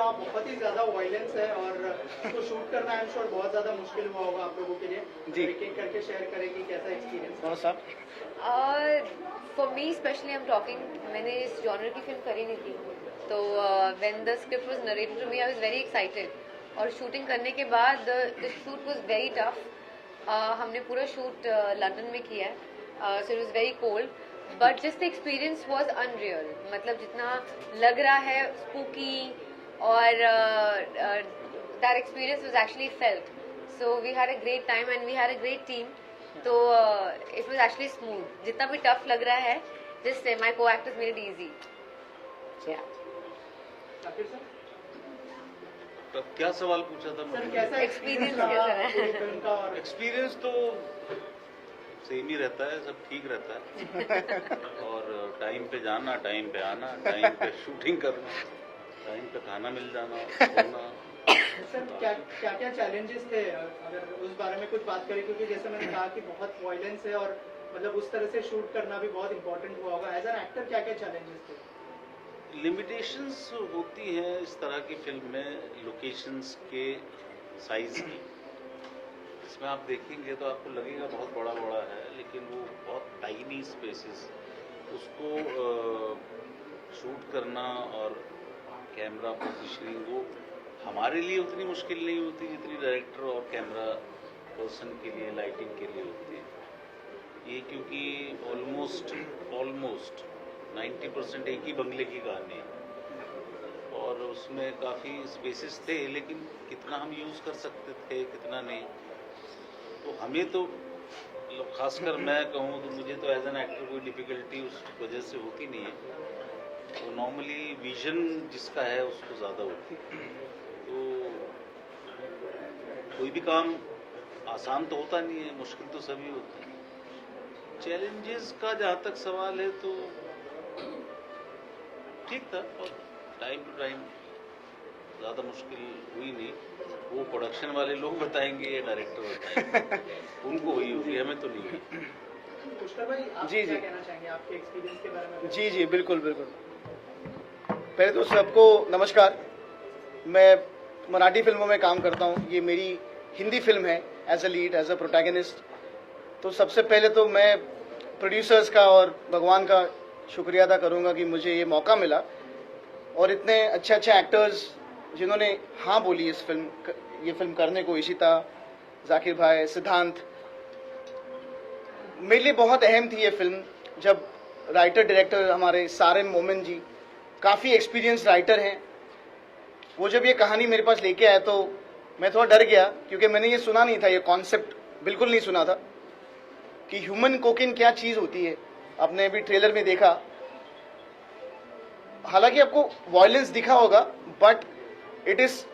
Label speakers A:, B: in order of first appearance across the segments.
A: बहुत ही ज़्यादा वायलेंस है और उसको शूट करना आई एम श्योर बहुत ज़्यादा मुश्किल हुआ होगा आप लोगों के लिए। जी, एक एक करके शेयर करें कि कैसा एक्सपीरियंस।
B: कौन सा?
C: For me specially I am talking, मैंने इस जॉनर की फिल्म करी नहीं थी, तो when the script was narrated to me I was very excited. और शूटिंग करने के बाद the shoot was very tough. हमने पूरा शूट लंदन में किया है, so it was very cold, but just the experience was unreal. मतलब जितना लग रहा है स्पूकी, और that experience was actually felt. So we had a great time and we had a great team. So it was actually smooth. जितना भी tough लग रहा है, just my co-actors made it easy. Yeah.
D: क्या सवाल पूछा था?
A: सर कैसा
C: एक्सपीरियंस कैसा है?
D: एक्सपीरियंस तो सेम ही रहता है, सब ठीक रहता है। और टाइम पे जाना, टाइम पे आना, टाइम पे शूटिंग करना, टाइम पे खाना मिल जाना, सोना।
A: सर क्या क्या चैलेंजेस थे, अगर उस बारे में कुछ बात करें, क्योंकि जैसे मैंने कहा कि बहुत वायलेंस है और मतलब उस तरह से शूट करना भी बहुत इंपॉर्टेंट हुआ होगा। एज एन एक्टर क्या क्या चैलेंजेस थे?
D: लिमिटेशंस होती हैं इस तरह की फिल्म में, लोकेशंस के साइज की। इसमें आप देखेंगे तो आपको लगेगा बहुत बड़ा बड़ा है, लेकिन वो बहुत टाइनी स्पेसेस, उसको शूट करना और कैमरा पोजिशनिंग, वो हमारे लिए उतनी मुश्किल नहीं होती जितनी डायरेक्टर और कैमरा पर्सन के लिए, लाइटिंग के लिए होती है ये। क्योंकि ऑलमोस्ट 90% एक ही बंगले की कहानी है और उसमें काफ़ी स्पेसेस थे, लेकिन कितना हम यूज़ कर सकते थे कितना नहीं, तो हमें तो खासकर मैं कहूँ तो मुझे तो एज एन एक्टर कोई डिफ़िकल्टी उस वजह से होती नहीं है। तो नॉर्मली विजन जिसका है उसको ज़्यादा होती है। तो कोई भी काम आसान तो होता नहीं है, मुश्किल तो सभी होता है। चैलेंजेस का जहाँ तक सवाल है तो ठीक था, और टाइम टू टाइम ज़्यादा मुश्किल हुई नहीं। वो प्रोडक्शन वाले लोग बताएंगे या डायरेक्टर बताएंगे, उनको हुई होगी, हमें तो नहीं हुई।
A: पुष्कर भाई, आप
B: जी,
A: क्या कहना चाहेंगे आपके एक्सपीरियंस के बारे में?
B: जी बिल्कुल बिल्कुल। पहले तो सबको नमस्कार। मैं मराठी फिल्मों में काम करता हूँ, ये मेरी हिंदी फिल्म है as a lead, as a protagonist. तो सबसे पहले तो मैं प्रोड्यूसर्स का और भगवान का शुक्रिया अदा करूँगा कि मुझे ये मौका मिला और इतने अच्छे एक्टर्स जिन्होंने हाँ बोली ये फिल्म करने को, इशिता, जाकिर भाई, सिद्धांत। मेरे लिए बहुत अहम थी ये फिल्म। जब राइटर डायरेक्टर हमारे सारिम मोमिन जी काफ़ी एक्सपीरियंस राइटर हैं, वो जब ये कहानी मेरे पास लेके आए तो मैं थोड़ा डर गया, क्योंकि मैंने ये सुना नहीं था, ये कॉन्सेप्ट बिल्कुल नहीं सुना था कि ह्यूमन कोकेन क्या चीज़ होती है। आपने अभी ट्रेलर में देखा, हालांकि आपको वायलेंस दिखा होगा, but it is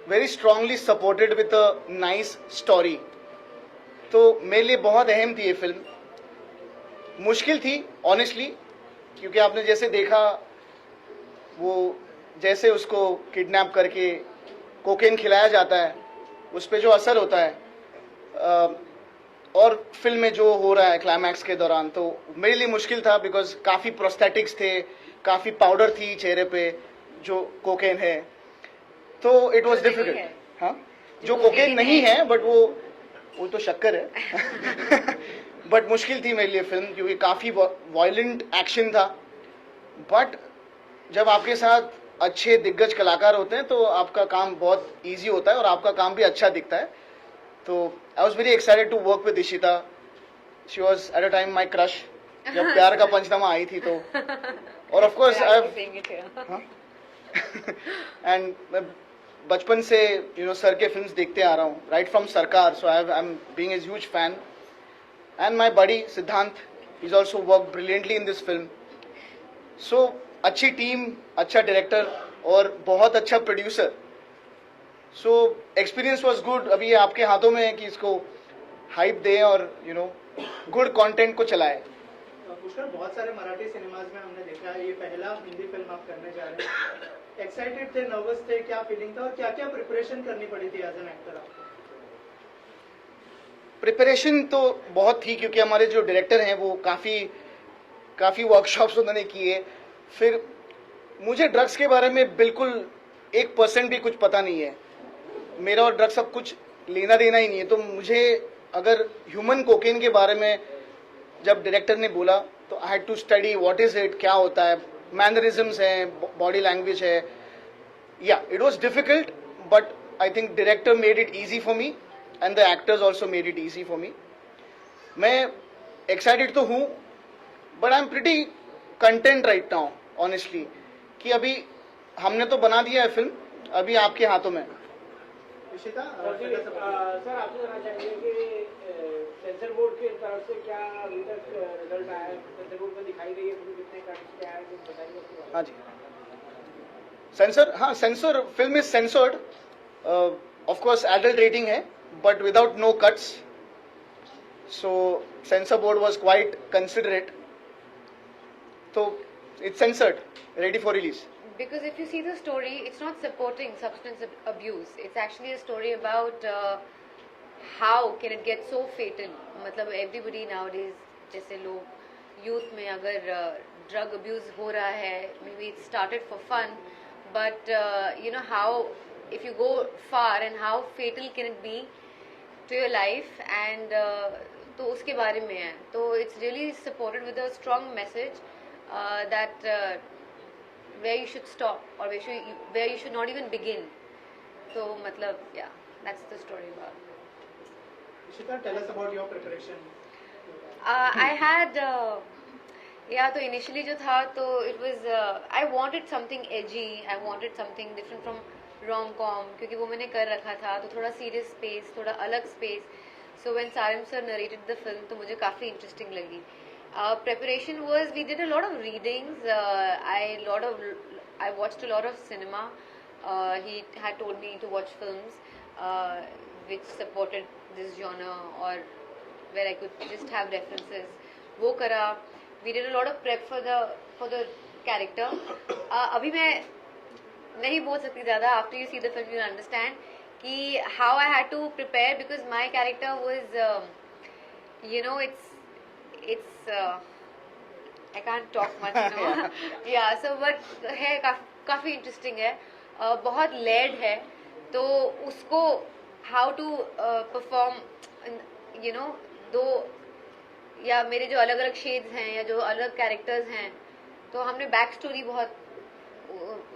B: very strongly supported with a nice story. तो मेरे लिए बहुत अहम थी ये फिल्म। मुश्किल थी ऑनेस्टली, क्योंकि आपने जैसे देखा वो जैसे उसको किडनैप करके कोकेन खिलाया जाता है, उस पर जो असर होता है और फिल्म में जो हो रहा है क्लाइमैक्स के दौरान, तो मेरे लिए मुश्किल था बिकॉज काफ़ी प्रोस्थेटिक्स थे, काफ़ी पाउडर थी चेहरे पे जो कोकेन है, तो इट वाज डिफिकल्ट। हाँ, जो कोकेन नहीं है बट वो तो शक्कर है बट मुश्किल थी मेरे लिए फिल्म क्योंकि काफ़ी वायलेंट एक्शन था। बट जब आपके साथ अच्छे दिग्गज कलाकार होते हैं तो आपका काम बहुत इजी होता है और आपका काम भी अच्छा दिखता है। तो I was very excited to work with Ishita. She was at a time my crush जब प्यार का पंचनामा आई थी तो। और ऑफ कोर्स एंड मैं बचपन से सर के फिल्म्स देखते आ रहा हूँ, right from Sarkar, so I am being a huge fan. And my buddy Siddhant is also work brilliantly in this film. So अच्छी टीम, अच्छा डायरेक्टर और बहुत अच्छा producer. So experience was good. अभी ये आपके हाथों में है कि इसको हाइप दें और गुड कंटेंट को चलाएं।
A: पुष्कर, बहुत सारे मराठी सिनेमाज में हमने देखा है, ये पहला हिंदी फिल्म आप करने जा रहे हैं। एक्साइटेड थे, नर्वस थे, क्या फीलिंग था और क्या क्या प्रिपरेशन करनी पड़ी थी एज एन एक्टर आपको?
B: प्रिपरेशन तो बहुत थी क्योंकि हमारे जो डायरेक्टर हैं वो काफ़ी वर्कशॉप्स उन्होंने किए। फिर मुझे ड्रग्स के बारे में बिल्कुल 1% भी कुछ पता नहीं है। मेरा और ड्रग्स सब कुछ लेना देना ही नहीं है। तो मुझे अगर ह्यूमन कोकेन के बारे में जब डायरेक्टर ने बोला तो I had to study what is it, क्या होता है, मैनरिज्म्स हैं, बॉडी लैंग्वेज है। Yeah it was difficult but I think director made it easy for me and the actors also made it easy for me. मैं excited तो हूँ but I am pretty content right now honestly कि अभी हमने तो बना दिया है फिल्म, अभी आपके हाथों में।
A: इशिता,
E: सर आपसे जानना चाहेंगे कि सेंसर बोर्ड की तरफ से क्या अभी तक रिजल्ट आया है? सेंसर बोर्ड में दिखाई गई है फिल्म, कितने कट्स क्या है, कुछ बताइए उसके बारे में।
B: हाँ जी, सेंसर, हाँ censor, film is censored, of course adult rating है but without no cuts. So censor board was quite considerate, तो it's censored, ready for release.
C: Because if you see the story, it's not supporting substance abuse. It's actually a story about how can it get so fatal. मतलब everybody nowadays, जैसे लोग youth में अगर drug abuse हो रहा है, maybe it started for fun, but how if you go far and how fatal can it be to your life and तो उसके बारे में है। तो it's really supported with a strong message that where you should stop or where you should not even begin. So matlab, yeah, that's the story about.
A: Ishita, tell us about your preparation.
C: I had तो initially जो था तो it was I wanted something edgy, I wanted something different from rom-com क्योंकि वो मैंने कर रखा था, तो थोड़ा serious space, थोड़ा अलग space. So when Sarim sir narrated the film तो मुझे काफ़ी interesting लगी. Preparation was, we did a lot of readings. I watched a lot of cinema. He had told me to watch films which supported this genre or where I could just have references. वो करा. We did a lot of prep for the character. अभी मैं नहीं बोल सकती ज़्यादा. After you see the film, you'll understand कि how I had to prepare because my character was, it's I can't talk much, yeah, so but है काफ़ी interesting है, बहुत लेड है, तो उसको how to perform, दो या मेरे जो अलग अलग शेड्स हैं या जो अलग कैरेक्टर्स हैं, तो हमने बैक स्टोरी बहुत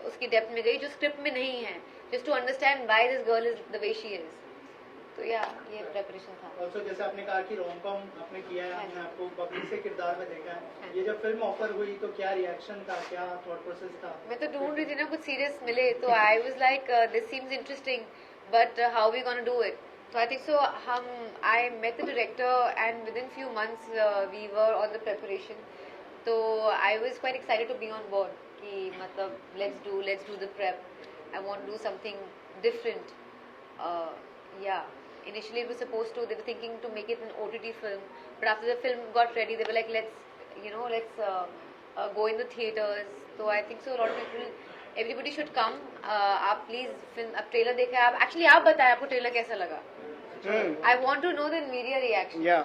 C: उसकी डेप्थ में गई जो स्क्रिप्ट में नहीं है, just to understand why this girl is the way she is. तो या ये प्रेपरेशन था।
A: ऑल्सो जैसे आपने कहा कि रोम-कॉम आपने किया है, हमने आपको बबली से किरदार में देखा है, ये जब फिल्म ऑफर हुई तो क्या रिएक्शन था, क्या थॉट प्रोसेस था?
C: मैं तो ढूंढ रही थी ना कुछ सीरियस मिले, तो I was like this seems interesting but how we gonna do it. So I think so. I met the director, and within few months we were on the preparation. So I was quite excited to be on board. कि मतलब let's do the prep. I want to do something different. Yeah. Initially it was supposed to. They were thinking to make it an OTT film, but after the film got ready, they were like, let's go in the theaters. So I think so. A lot of people everybody should come. आप please film, अब trailer देखा है आप, actually आप बताएं आपको trailer कैसा लगा. I want to know the media reaction.
B: या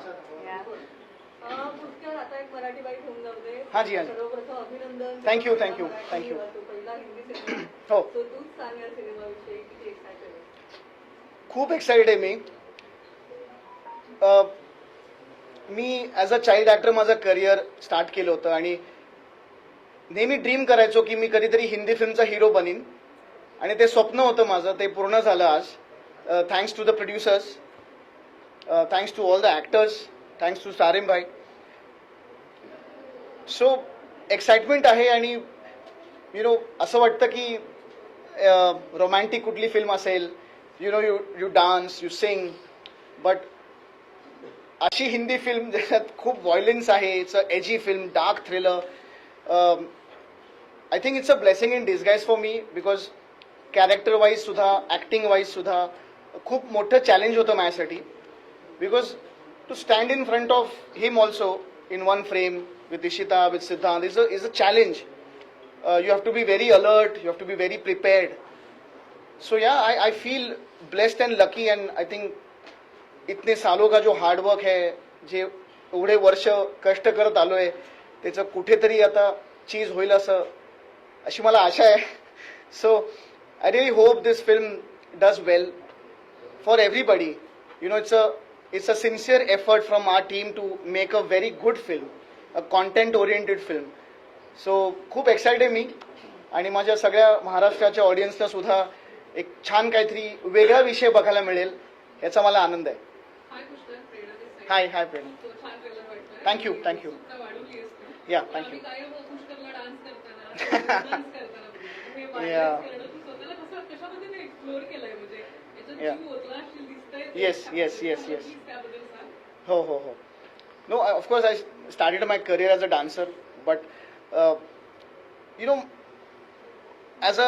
F: पुष्कर आता एक मराठी बाई होऊन जाऊ दे.
B: हाँ जी, हाँ जी.
F: सर्वप्रथम अभिनंदन.
B: Thank you, thank you, thank you.
F: तो पहिला हिंदी सिनेमा.
B: हो,
F: तो तूच सांग या सिनेमाविषयी किती एक्साइटेड आहे.
B: खूप एक्साइटेड आहे मी. मी ॲज अ चाइल्ड ॲक्टर माझं करिअर स्टार्ट केलं होतं आणि नेहमी ड्रीम करायचो की मी कधीतरी हिंदी फिल्मचा हिरो बनीन आणि ते स्वप्न होतं माझं, ते पूर्ण झालं आज. Thanks to the producers, thanks to all the actors, thanks to Sarem भाई. सो एक्साइटमेंट आहे आणि असं वाटतं की रोमॅन्टिक कुठली फिल्म असेल, you dance, you sing, but अशी हिंदी फिल्म ज्याच्यात खूप व्हायलन्स आहे, it's a edgy film, dark thriller. I think it's a blessing in disguise for me, because character wise सुद्धा, ॲक्टिंग वाईज सुद्धा खूप मोठं चॅलेंज होतं माझ्यासाठी. Because to stand in front of him also in one frame with Ishita, with Siddhant is a challenge. You have to be very alert, you have to be very prepared. So yeah, I feel blessed and lucky, and I think इतने सालों का जो hard work है, जे एवढे वर्ष कष्ट करत आलोय, त्याचं कुठेतरी आता चीज होईल असं, अशी मला आशा आहे. So I really hope this film does well for everybody. it's a sincere effort from our team to make a very good film, a content oriented film. सो खूप एक्साइटेड आहे मी आणि माझ्या सगळ्या महाराष्ट्राच्या ऑडियन्सला सुद्धा एक छान काहीतरी वेगळा विषय बघायला मिळेल याचा मला आनंद आहे. Hi hi Prerna. Thank you thank you. या thank you. Yes yes yes yes. हो हो हो. No, of course, I started my career as a dancer, but as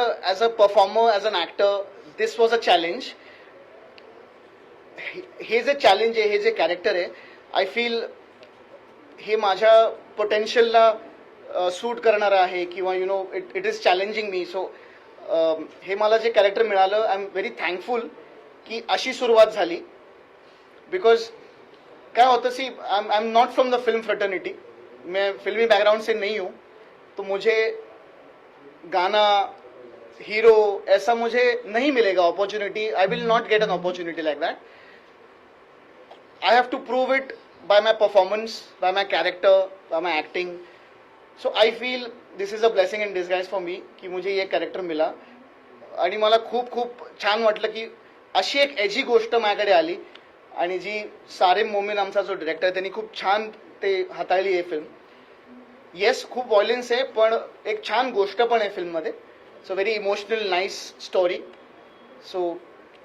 B: a performer, as an actor, this was a challenge. हे जे चॅलेंज आहे, हे जे character आहे, I feel हे माझ्या पोटेन्शियलला सूट करणारं आहे किंवा इट इज चॅलेंजिंग मी. सो हे मला जे कॅरेक्टर मिळालं, आय एम व्हेरी थँकफुल की अशी सुरुवात झाली. बिकॉज क्या होता सी, I am not from the film fraternity, मैं फिल्मी बैकग्राउंड से नहीं हूँ, तो मुझे गाना, हीरो ऐसा मुझे नहीं मिलेगा opportunity. I will not get an opportunity like that. I have to prove it by my performance, by my character, by my acting. So I feel this is a blessing in disguise for me की मुझे ये character मिला आणि मला खूप खूप छान वाटलं की अशी एक एजी गोष्ट माझ्याकडे आली आणि जी सारेम मोमीन आमचा जो डिरेक्टर त्यांनी खूप छान ते हाताळली आहे फिल्म. येस, खूप व्हायलन्स आहे पण एक छान गोष्ट पण आहे फिल्ममध्ये. So very emotional, nice story. So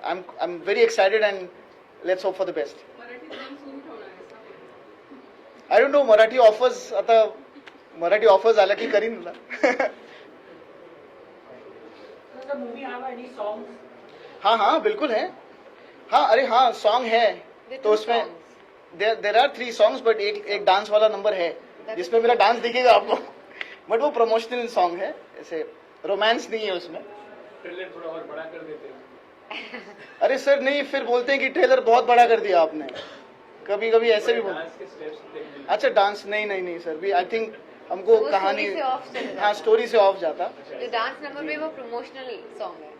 B: I am very excited and let's hope for the best. I don't know, Marathi offers, आता मराठी ऑफर्स आला की करीन ना. हाँ हाँ बिल्कुल है. हाँ अरे हाँ, सॉन्ग है तो उसमें देर आर 3 songs, बट एक डांस वाला नंबर है जिसमें मेरा डांस दिखेगा आपको. बट वो प्रमोशनल सॉन्ग है, ऐसे रोमांस नहीं है उसमें.
E: ट्रेलर थोड़ा और बड़ा कर देते हैं.
B: अरे सर नहीं, फिर बोलते हैं कि ट्रेलर बहुत बड़ा कर दिया आपने. कभी कभी ऐसे भी बोलते. अच्छा डांस नहीं नहीं नहीं सर, भी आई थिंक हमको
C: वो
B: कहानी,
C: स्टोरी से ऑफ चले जाता.
B: हाँ स्टोरी से ऑफ जाता.
C: जो डांस नंबर पे वो प्रमोशनल सॉन्ग है.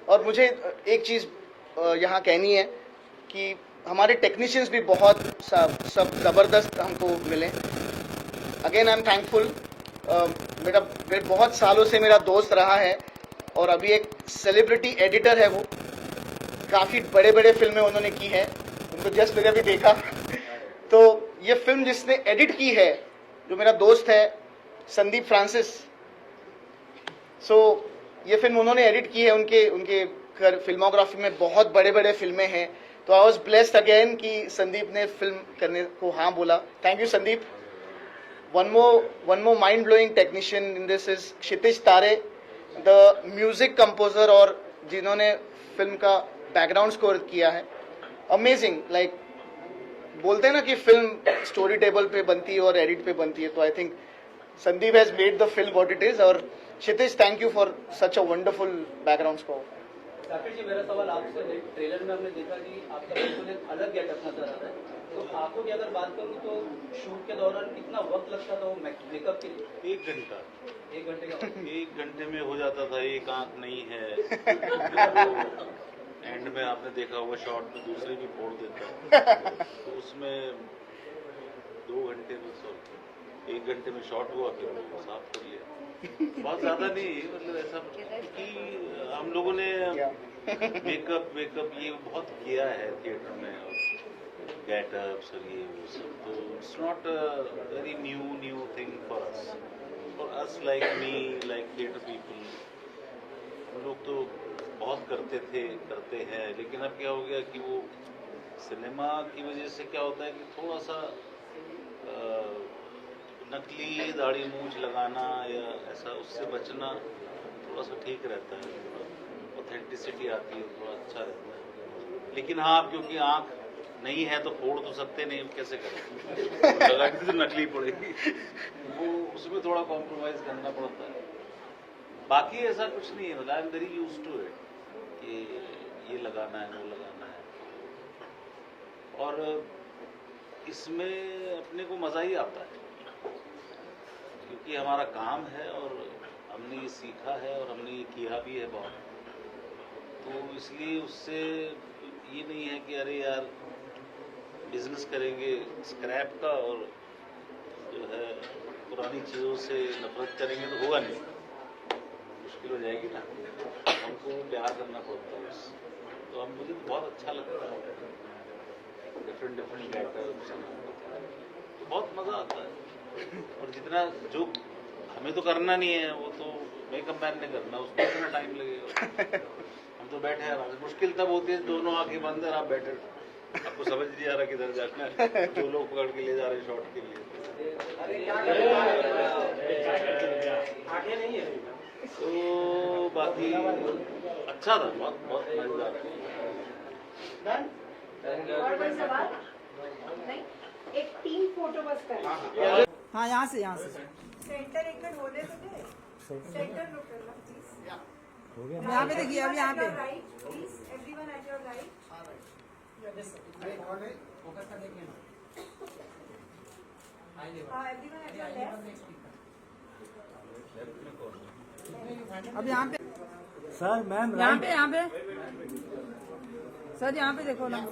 B: और मुझे एक चीज यहाँ कहनी है कि हमारे टेक्नीशियंस भी बहुत सब ज़बरदस्त हमको मिले. Again I am thankful. मेरे बहुत सालों से मेरा दोस्त रहा है और अभी एक सेलिब्रिटी एडिटर है. वो काफ़ी बड़े बड़े फिल्में उन्होंने की है, उनको जस्ट मैंने अभी देखा. तो ये फिल्म जिसने एडिट की है, जो मेरा दोस्त है संदीप फ्रांसिस. सो ये फिल्म उन्होंने एडिट की है. उनके फिल्मोग्राफी में बहुत बड़े बड़े फिल्में हैं. तो आई वॉज ब्लेस्ड अगेन कि संदीप ने फिल्म करने को हाँ बोला. Thank you Sandeep. One more mind blowing technician in this is Kshitij Tare, the music composer, और जिन्होंने फिल्म का बैकग्राउंड स्कोर किया है. अमेजिंग. लाइक बोलते हैं ना कि फिल्म स्टोरी टेबल पे बनती है और एडिट पे बनती है, तो I think Sandeep has made the film what it is. और Kshitij, thank you for such a wonderful background score.
G: Rakesh ji, मेरा सवाल आपसे है। ट्रेलर में हमने देखा कि आपका बिल्कुल एक अलग गेटअप नजर आ रहा है, तो आंखों की अगर बात करूं तो शूट के दौरान कितना वक्त लगता था वो मेकअप के लिए?
D: 1 घंटा,
G: 1 घंटे का वक्त?
D: 1 घंटे में हो जाता था। एक आंख नहीं है एंड में आपने देखा होगा शॉट में दूसरे भी फोड़ देता है, तो उसमें 2 घंटे में 1 घंटे में शॉट हुआ, फिर वो साफ कर लिया। बहुत ज्यादा नहीं, मतलब ऐसा कि हम लोगों ने मेकअप ये बहुत किया है थिएटर में, और गेटअप्स और ये वो सब, तो it's not very new thing for us like me, like theatre people. हम लोग तो बहुत करते हैं, लेकिन अब क्या हो गया कि वो सिनेमा की वजह से क्या होता है कि थोड़ा सा नकली दाढ़ी मूंछ लगाना या ऐसा, उससे बचना थोड़ा सा ठीक रहता है, ऑथेंटिसिटी आती है, थोड़ा अच्छा रहता है। लेकिन हाँ, क्योंकि आंख नहीं है तो फोड़ तो सकते नहीं, कैसे करें, लगा के तो नकली पड़ेगी, वो उसमें थोड़ा कॉम्प्रोमाइज करना पड़ता है। बाकी ऐसा कुछ नहीं है, I am very used to it कि ये लगाना है, वो लगाना है, और इसमें अपने को मजा ही आता है, क्योंकि हमारा काम है और हमने ये सीखा है और हमने ये किया भी है बहुत, तो इसलिए उससे ये नहीं है कि अरे यार बिजनेस करेंगे स्क्रैप का और जो है पुरानी चीज़ों से नफरत करेंगे तो होगा नहीं, मुश्किल हो जाएगी ना, हमको प्यार करना पड़ता है उससे। तो अब मुझे तो बहुत अच्छा लगता है, डिफरेंट कैरेक्टर्स, तो बहुत मज़ा आता है। और जितना जो हमें तो करना नहीं है, वो तो मेकअप मैन ने करना, उसको इतना टाइम लगेगा। हम तो बैठे हैं, मुश्किल तब होती है दोनों आंखें बंद है, आप बैठे, आपको समझ नहीं आ रहा किधर जाना है, जो लोग पकड़ के ले जा रहे हैं शॉट के लिए, तो बाकी अच्छा था, बहुत मजेदार है।
H: नहीं, एक टीम फोटो बस करें।
I: हाँ, यहाँ से
F: सेंटर एक मिनट होने तो दे, सेंटर रुक करना प्लीज।
I: यहाँ पे देखिए, अब यहाँ पे
F: right please, everyone at your right. हाँ, एवरीवन एट योर लेफ्ट।
I: अब यहाँ पे
J: सर मैम
I: यहाँ पे सर यहाँ पे देखो ना।